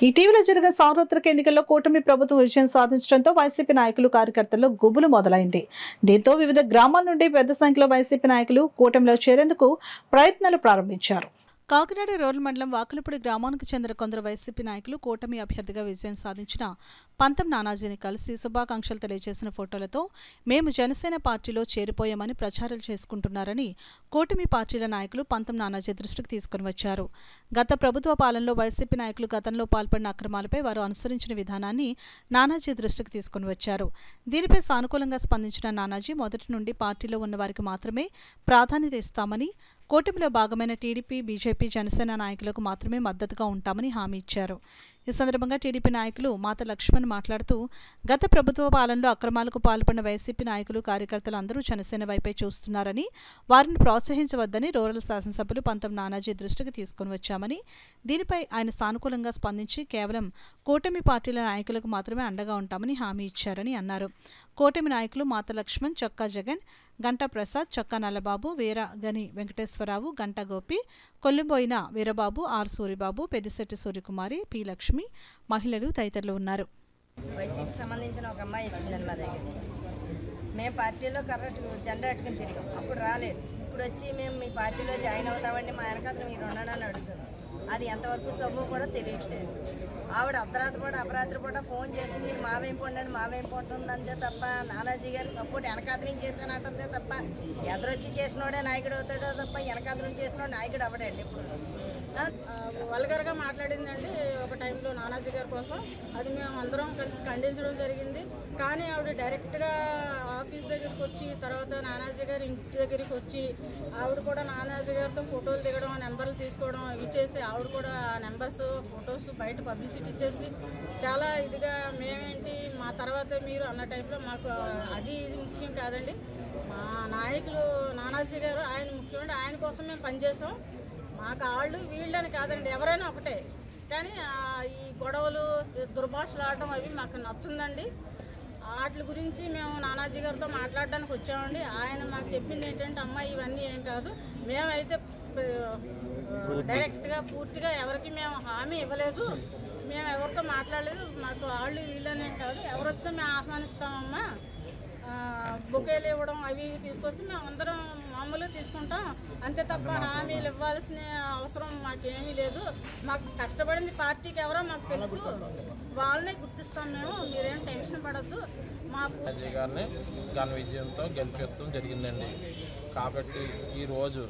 ఇటీవల జరిగిన సార్వత్రిక ఎన్నికల్లో కూటమి ప్రభుత్వం విజయం సాధించడంతో వైసీపీ నాయకులు కార్యకర్తల్లో గుబులు మొదలైంది. దీంతో వివిధ గ్రామాల నుండి పెద్ద సంఖ్యలో వైసీపీ నాయకులు కూటమిలో చేరేందుకు ప్రయత్నాలు ప్రారంభించారు. కాకినాడ రూరల్ మండలం వాకలపూడి గ్రామానికి చెందిన కొందరు వైసీపీ నాయకులు కూటమి అభ్యర్థిగా విజయం సాధించిన పంతం నానాజీని కలిసి శుభాకాంక్షలు తెలియజేసిన ఫోటోలతో మేము జనసేన పార్టీలో చేరిపోయామని ప్రచారాలు చేసుకుంటున్నారని కూటమి పార్టీల నాయకులు పంతం నానాజీ దృష్టికి తీసుకుని వచ్చారు. గత ప్రభుత్వ పాలనలో వైసీపీ నాయకులు గతంలో పాల్పడిన అక్రమాలపై వారు అనుసరించిన విధానాన్ని నానాజీ దృష్టికి తీసుకుని వచ్చారు. దీనిపై సానుకూలంగా స్పందించిన నానాజీ మొదటి నుండి పార్టీలో ఉన్న వారికి మాత్రమే ప్రాధాన్యత ఇస్తామని, కూటమిలో భాగమైన టీడీపీ, బీజేపీ, జనసేన నాయకులకు మాత్రమే మద్దతుగా ఉంటామని హామీ ఇచ్చారు. ఈ సందర్భంగా టీడీపీ నాయకులు మాత లక్ష్మణ్ మాట్లాడుతూ, గత ప్రభుత్వ పాలనలో అక్రమాలకు పాల్పడిన వైసీపీ నాయకులు, కార్యకర్తలు అందరూ జనసేన వైపే చూస్తున్నారని, వారిని ప్రోత్సహించవద్దని రూరల్ శాసనసభ్యులు పంతం నానాజీ దృష్టికి తీసుకుని వచ్చామని, దీనిపై ఆయన సానుకూలంగా స్పందించి కేవలం కూటమి పార్టీల నాయకులకు మాత్రమే అండగా ఉంటామని హామీ ఇచ్చారని అన్నారు. కూటమి నాయకులు మాత లక్ష్మణ్, చొక్కా జగన్, గంటా ప్రసాద్, చొక్కా నల్లబాబు, వీరగని వెంకటేశ్వరరావు, గంటా గోపి, కొల్లిబోయిన వీరబాబు, ఆర్ సూరిబాబు, పెద్దిశెట్టి సూర్యకుమారి, పి లక్ష్మి, మహిళలు తదితరులు ఉన్నారు. వైసీపీకి సంబంధించిన ఒక అమ్మాయి ఇచ్చిందండి మా దగ్గర. మేము పార్టీలో కరెక్ట్ జెండా అట్టుకుని తిరిగాం, అప్పుడు రాలేదు. ఇప్పుడు వచ్చి మేము మీ పార్టీలో జాయిన్ అవుతామండి, మా వెనకాతలు మీరు ఉన్నాడని అడుగుతుంది. అది ఎంతవరకు సొమ్ము కూడా తెలియట్లేదు. ఆవిడ అర్ధరాత్రి పూట అపరాత్రి పూట ఫోన్ చేసి మీరు మావేం పొందండి మావేం పొందుతుందంటే తప్ప, నానాజీ గారి సపోర్ట్ వెనకాతల నుంచి చేశానంటే తప్ప, ఎదురొచ్చి చేసినోడే నాయకుడు అవుతాడో తప్ప వెనకాతల నుంచి చేసినోడు నాయకుడు అవ్వడండి. ఇప్పుడు వల్గర్గా మాట్లాడిందండి ఒక టైంలో నానాజీ గారి కోసం. అది మేము అందరం కలిసి ఖండించడం జరిగింది. కానీ ఆవిడ డైరెక్ట్గా ఆఫీస్ దగ్గరికి వచ్చి, తర్వాత నానాజీ గారి ఇంటి దగ్గరికి వచ్చి, ఆవిడ కూడా నానాజీ గారితో ఫోటోలు దిగడం, నెంబర్లు తీసుకోవడం ఇవి చేసి, ఆవిడ కూడా ఆ నెంబర్స్, ఫొటోస్ బయట పబ్లిసిటీ ఇచ్చేసి చాలా ఇదిగా మేమేంటి మా తర్వాత మీరు అన్న టైంలో మాకు అది ఇది ముఖ్యం కాదండి. మా నాయకులు నానాజీ గారు ఆయన ముఖ్యమండి, ఆయన కోసం మేము పనిచేసాం. మాకు వాళ్ళు వీళ్ళని కాదండి, ఎవరైనా ఒకటే. కానీ ఈ గొడవలు, దుర్భాషలు ఆడటం అవి మాకు నచ్చుందండి. వాటి గురించి మేము నానాజీ గారితో మాట్లాడడానికి వచ్చామండి. ఆయన మాకు చెప్పింది ఏంటంటే, అమ్మ ఇవన్నీ ఏం కాదు, మేమైతే డైరెక్ట్గా పూర్తిగా ఎవరికి మేము హామీ ఇవ్వలేదు, మేము ఎవరితో మాట్లాడలేదు, మాకు వాళ్ళు వీళ్ళనే కాదు, ఎవరు వచ్చినా మేము ఆహ్వానిస్తామమ్మా, బొకేలు ఇవ్వడం అవి తీసుకొస్తే మేము అందరం మామూలుగా తీసుకుంటాం, అంతే తప్ప హామీలు ఇవ్వాల్సిన అవసరం మాకేమీ లేదు. మాకు కష్టపడింది పార్టీకి ఎవరో మాకు తెలుసు, వాళ్ళనే గుర్తిస్తాం మేము, మీరేం టెన్షన్ పడద్దు. మాకు గారిని ఘన విజయంతో గెలిపించడం జరిగిందండి. కాబట్టి ఈరోజు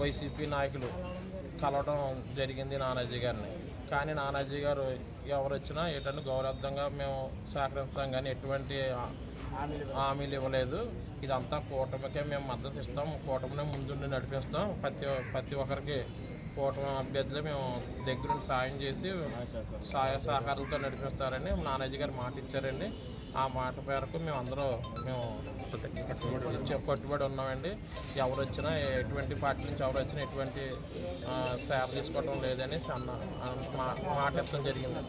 వైసీపీ నాయకులు కలవడం జరిగింది నానాజీ గారిని. కానీ నానాజీ గారు ఎవరు వచ్చినా ఏంటంటే గౌరవంగా మేము సహకరిస్తాం, కానీ ఎటువంటి హామీలు ఇవ్వలేదు. ఇదంతా కూటమికే మేము మద్దతు ఇస్తాం, కూటమినే ముందుండి నడిపిస్తాం, ప్రతి ఒక్కరికి కూటమి అభ్యర్థులు మేము దగ్గరుండి సాయం చేసి సహకారాలతో నడిపిస్తారని నానాజీ గారు మాట ఇచ్చారండి. ఆ మాట మేరకు మేము కట్టుబడి ఉన్నామండి. ఎవరు వచ్చినా, ఎటువంటి పార్టీ నుంచి ఎవరు వచ్చినా ఎటువంటి సేవ తీసుకోవడం లేదని మాట ఇవ్వడం జరిగింది.